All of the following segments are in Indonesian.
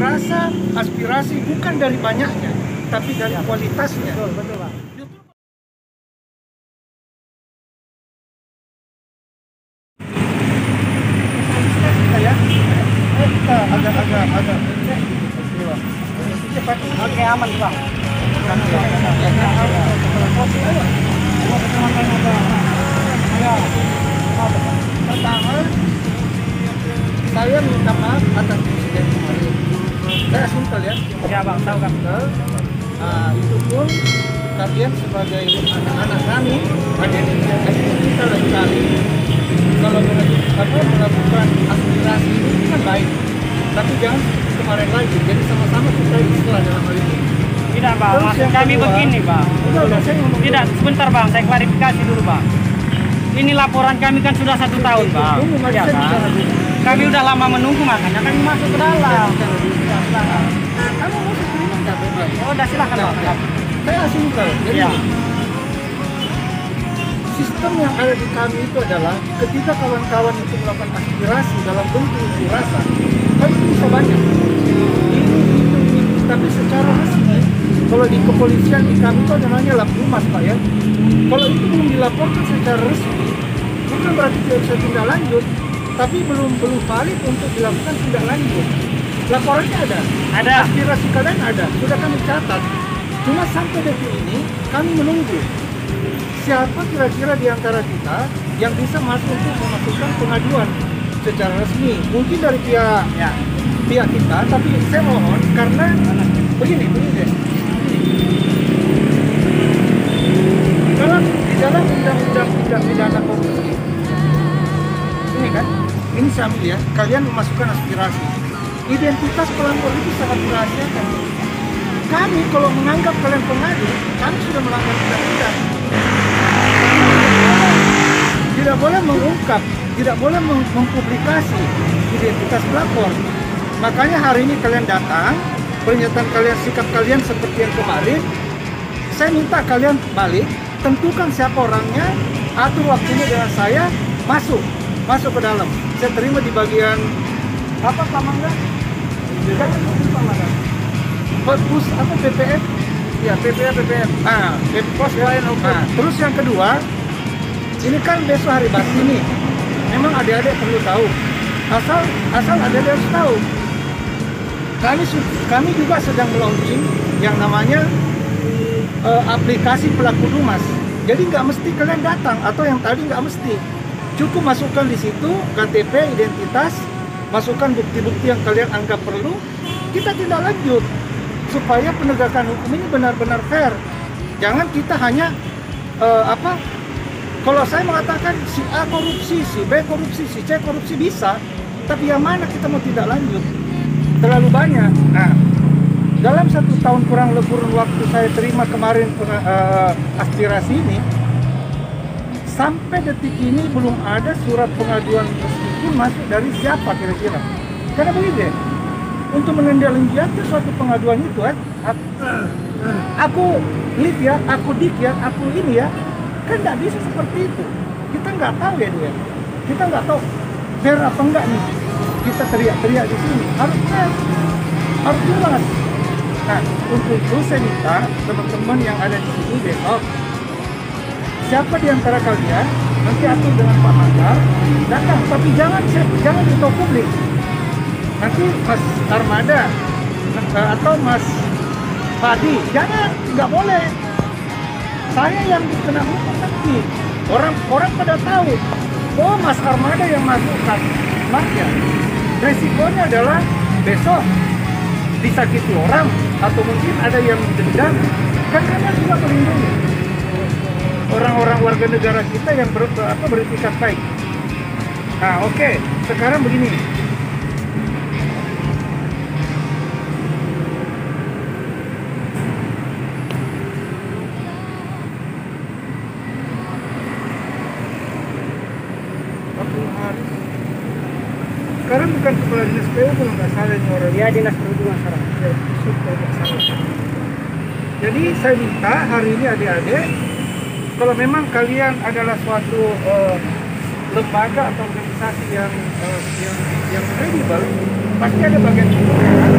rasa aspirasi bukan dari banyaknya, tapi dari kualitasnya. Betul, Pak. Kita agak Oke, aman, Pak. Pertama, saya minta maaf atas insiden kemarin. Saya simpel ya. Ya, Bang, tahu kan? Itu pun kalian sebagai anak-anak kami, adik kita lagi kali, kalau melakukan aspirasi itu kan baik, tapi jangan kemarin lagi. Jadi sama-sama kita istilah dalam hal ini. Tidak, Bang. Terus Maksud yang kami kedua, begini, Bang. Udah, saya ngomong Tidak, sebentar, Bang. Saya klarifikasi dulu, Bang. Ini laporan kami kan sudah 1 tahun, Bang. Tunggu, mari Ya, saya kan? bicara dulu. Kami udah lama menunggu, makanya kami masuk ke dalam. Kamu mau terima nggak bebas? Oh, udah silakan, Bang. Saya simpel. Jadi Ya. sistem yang ada di kami itu adalah ketika kawan-kawan itu melakukan aspirasi dalam bentuk unjuk rasa, kan itu bisa banyak. Ini. Tapi secara resmi, kalau di kepolisian di kami itu namanya Labdumas, Pak ya. Kalau itu belum dilaporkan secara resmi, bukan berarti tidak bisa tindak lanjut, tapi belum valid untuk dilakukan tindak lanjut. Laporannya ada. Ada. Aspirasi kalian ada, sudah kami catat. Cuma sampai detik ini kami menunggu siapa kira-kira di antara kita yang bisa masuk untuk memasukkan pengaduan secara resmi. Mungkin dari pihak kita, tapi saya mohon karena begini deh. Di dalam undang-undang tindak pidana korupsi ini kan, ini saya ambil ya, kalian memasukkan aspirasi. Identitas pelapor itu sangat dirahasiakan. Kami kalau menganggap kalian pengadu, kami sudah melanggar undang-undang. Tidak boleh mengungkap, tidak boleh mempublikasi identitas pelapor. Makanya hari ini kalian datang, pernyataan kalian, sikap kalian seperti yang kemarin. Saya minta kalian balik, tentukan siapa orangnya, atur waktunya dengan saya, masuk ke dalam. Saya terima di bagian apa, Pak Mangga? Pos apa, PPF? Ya, PPF. Pos lain. Terus yang kedua, ini kan besok hari bakti nih. Memang adik-adik perlu tahu. Asal adik-adik harus tahu. Kami juga sedang launching yang namanya aplikasi pelaku Dumas. Jadi nggak mesti kalian datang, atau yang tadi nggak mesti. Cukup masukkan di situ KTP, identitas, masukkan bukti-bukti yang kalian anggap perlu. Kita tindak lanjut supaya penegakan hukum ini benar-benar fair. Jangan kita hanya kalau saya mengatakan si A korupsi, si B korupsi, si C korupsi bisa, tapi yang mana kita mau tidak lanjut? Terlalu banyak. Nah, dalam 1 tahun kurang lebih waktu saya terima kemarin aspirasi ini, sampai detik ini belum ada surat pengaduan resmi pun masuk dari siapa kira-kira. Karena begini, untuk menindaklanjuti suatu pengaduan itu aku lead ya, aku dik ya, aku ini ya, kan nggak bisa seperti itu. Kita nggak tahu ya dia, kita nggak tahu fair apa enggak nih. Kita teriak-teriak di sini harus fair, harus jelas. Nah, untuk itu saya minta teman-teman yang ada di sini besok, siapa di antara kalian nanti atur dengan Pak Manggar datang, tapi jangan di publik. Nanti Mas Armada atau Mas Fadi, jangan, nggak boleh. Saya yang dikena hukum nanti. Orang pada tahu, oh Mas Armada yang masukkan, ya. Resikonya adalah besok disakiti orang, atau mungkin ada yang dendam. Kan kalian juga melindungi orang-orang warga negara kita yang beretikat baik. Nah, oke. Sekarang begini. Sekarang bukan kepala dinas PU kalau nggak salah ini orang. Ya, dinas perhubungan sekarang. Jadi saya minta hari ini adik-adik, kalau memang kalian adalah suatu lembaga atau organisasi yang kredibel, pasti ada bagian pembinaan,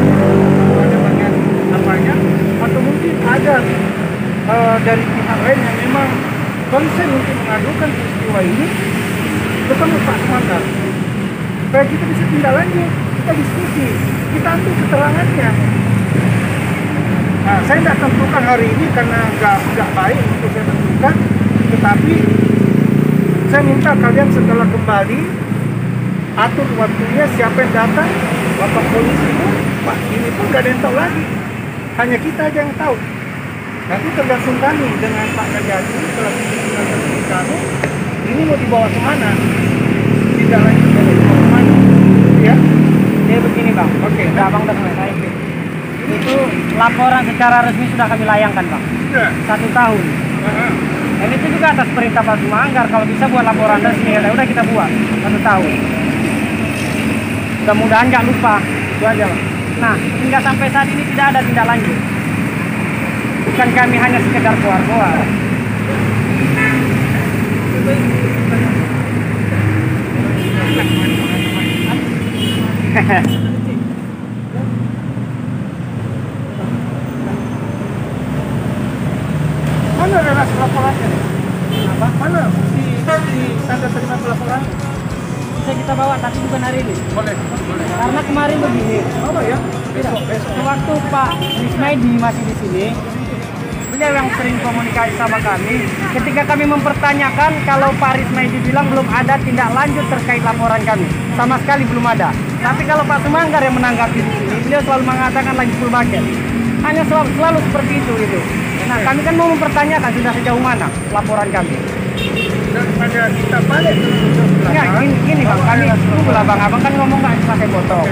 ada bagian apanya, atau mungkin ada dari pihak lain yang memang konsen untuk mengadukan peristiwa ini ketemu Pak Sumanggar, supaya kita bisa tindak lanjut, kita diskusi, kita ambil keterangannya. Nah, saya tidak tentukan hari ini karena nggak baik untuk saya tentukan, tetapi saya minta kalian setelah kembali atur waktunya, siapa yang datang, bapak polisi pun, Pak ini pun nggak ada yang tahu lagi, hanya kita aja yang tahu. Nanti tergantung kami dengan Pak Kajati setelah kita kami, ini mau dibawa kemana, tidak lanjutnya mau dibawa kemana, ya? Jadi begini bang, Oke, udah abang udah selesai. Itu laporan secara resmi sudah kami layangkan bang, sudah. 1 tahun. Dan itu juga atas perintah Pak Sumanggar, kalau bisa buat laporan resmi, ya udah kita buat 1 tahun. Mudah-mudahan nggak lupa, itu aja bang. Nah, hingga sampai saat ini tidak ada tindak lanjut. Bukan kami hanya sekedar keluar-keluar. Mana relasi laporannya nih? Apa? Mana bukti tanda terima pelaporan? Bisa kita bawa, tapi bukan hari ini. Boleh. Karena kemarin begini, Oh ya? Besok. waktu Pak Rismaidi masih di sini, beliau yang sering komunikasi sama kami. Ketika kami mempertanyakan, kalau Pak Rismaidi bilang belum ada tindak lanjut terkait laporan kami, sama sekali belum ada. Tapi kalau Pak Sumanggar yang menanggapi di sini, beliau selalu mengatakan lagi full bucket. Hanya selalu seperti itu gitu. Nah, kami kan mau mempertanyakan sudah sejauh mana laporan kami. Daripada kita balik ke Enggak, belakang. gini bang, kami tunggu lah bang, abang kan ngomong nggak pakai potong.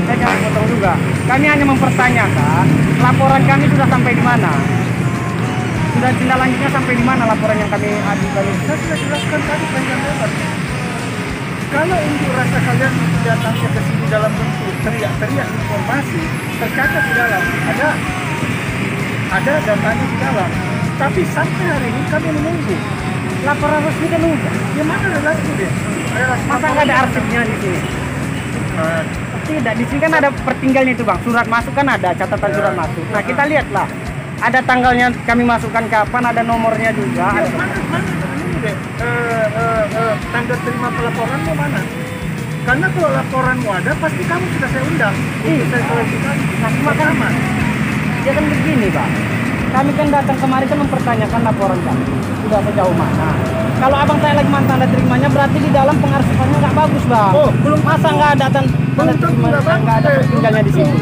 Saya jangan potong juga. Kami hanya mempertanyakan laporan kami sudah sampai di mana. Sudah tindak lanjutnya sampai di mana laporan yang kami ajukan ini. Saya sudah jelaskan tadi panjang lebar. Kalau unjuk rasa kalian datangnya ke sini dalam bentuk teriak-teriak informasi, tercatat di dalam, ada datanya di dalam. Tapi sampai hari ini kami menunggu. Laporan resmi kan udah. Di mana relasi dia? Relasi Masa nggak ada arsipnya di sini? Tidak, di sini kan ada pertinggalnya itu bang. Surat masuk kan ada, catatan surat masuk. Nah kita lihatlah. Ada tanggalnya kami masukkan kapan, ada nomornya juga. Ya, Ada... mana ini deh, tanda terima pelaporanmu mana? Karena kalau laporanmu ada, pasti kamu sudah saya undang. Iya. Saya klarifikasi. Nah, cuma kan Pertama, ya kan begini bang. Kami kan datang kemarin kan mempertanyakan laporan kami sudah sejauh mana. Kalau abang saya lagi mantan tanda terimanya, berarti di dalam pengarsipannya nggak bagus bang. Oh, belum masa nggak ada tanda belum tentu terima, nggak nggak ada bagus. tinggalnya di sini.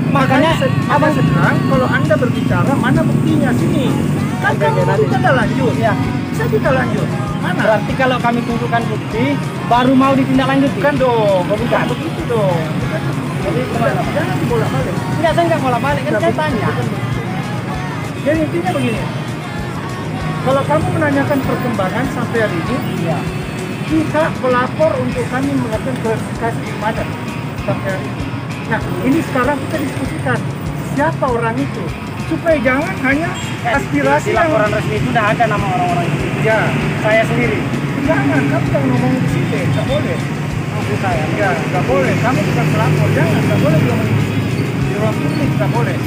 Makanya abang sedang kalau anda berbicara mana buktinya sini? Kan Oke, kamu nanti. tidak lanjut. ya. Saya tidak lanjut. Mana? Berarti kalau kami tunjukkan bukti, baru mau ditindaklanjuti. Bukan dong, Oh, bukan. begitu dong. Jadi kemana bang? Jangan dibolak-balik. Enggak, saya nggak bolak balik kan saya tanya. Jadi intinya begini. Kalau kamu menanyakan perkembangan sampai hari ini, Iya. kita pelapor untuk kami melakukan klarifikasi di mana sampai hari ini. Nah, ini sekarang kita diskusikan siapa orang itu, supaya jangan hanya aspirasi Di laporan resmi itu sudah ada nama orang-orang itu. ya, Saya sendiri. jangan kamu jangan ngomong di sini, nggak boleh. Maksud saya. Ya, nggak boleh. Kamu bukan pelapor, jangan, nggak boleh bilang di ruang publik, nggak boleh.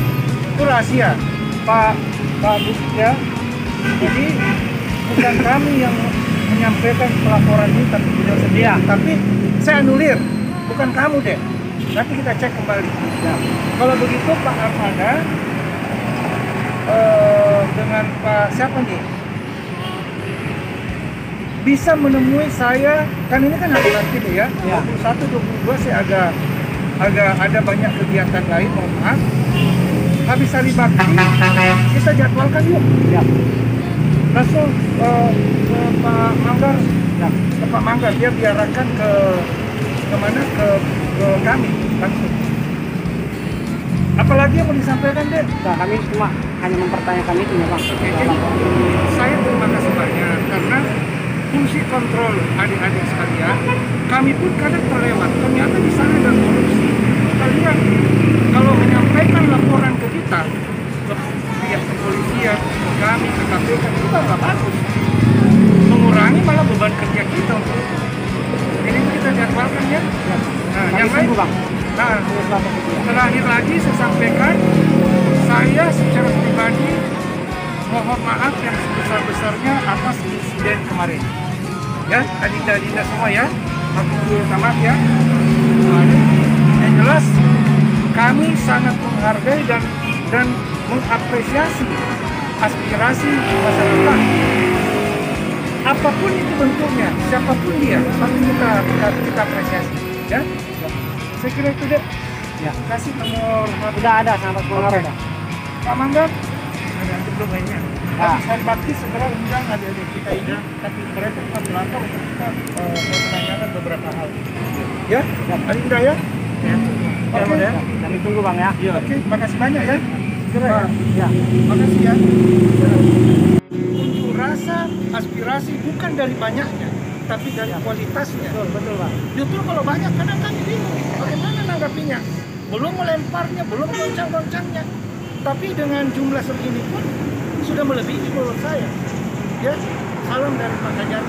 Itu rahasia, Pak Bus ya. Jadi bukan kami yang menyampaikan pelaporan ini, tapi beliau sendiri. Iya. Tapi saya anulir, bukan kamu deh. Nanti kita cek kembali. Ya. Kalau begitu Pak Armada dengan Pak siapa nih? Bisa menemui saya, kan ini kan hari nanti nih ya, Ya. 21, 22 saya agak ada banyak kegiatan lain, mohon maaf. Habis hari bakti, kita jadwalkan yuk. Ya. Langsung ke Pak Manggar, ya, ke Pak Manggar, dia biarkan ke mana ke kami langsung. Apalagi yang mau disampaikan deh? Nah, kami cuma hanya mempertanyakan itu ya bang. Oke, jadi saya terima kasih banyak karena fungsi kontrol adik-adik sekalian, kami pun kadang terlewat. Ternyata di sana ada korupsi. Kalian kalau menyampaikan laporan ke kita, ke pihak kepolisian, ke kami, ke KPK, itu nggak bagus. Mengurangi malah beban kerja kita untuk terakhir lagi saya sampaikan, saya secara pribadi mohon maaf yang sebesar-besarnya atas insiden kemarin. Ya, adinda-adinda semua ya, aku minta maaf ya. Yang jelas, kami sangat menghargai dan mengapresiasi aspirasi masyarakat. Apapun itu bentuknya, siapapun dia, pasti kita apresiasi. Ya, saya kira itu deh. Ya. Kasih nomor Udah ada sahabat pengaruh dah. Pak Mangga. Ada belum lainnya. Ya. Saya bakti segera undang adik-adik kita ini, tapi mereka tetap melapor untuk kita menanyakan beberapa hal. Ya, Adinda ya. Ya. Oke. Ya. Kami tunggu Bang ya. Oke, makasih banyak ya. Segera ya. Ya. Makasih ya. Unjuk rasa aspirasi bukan dari banyaknya, tapi dari kualitasnya. Betul Bang. Justru kalau banyak kadang kami bingung bagaimana nanggapinya. Belum melemparnya, belum goncang-goncangnya. Tapi dengan jumlah segini pun sudah melebihi menurut saya. Ya, salam dari Pak Ganjar.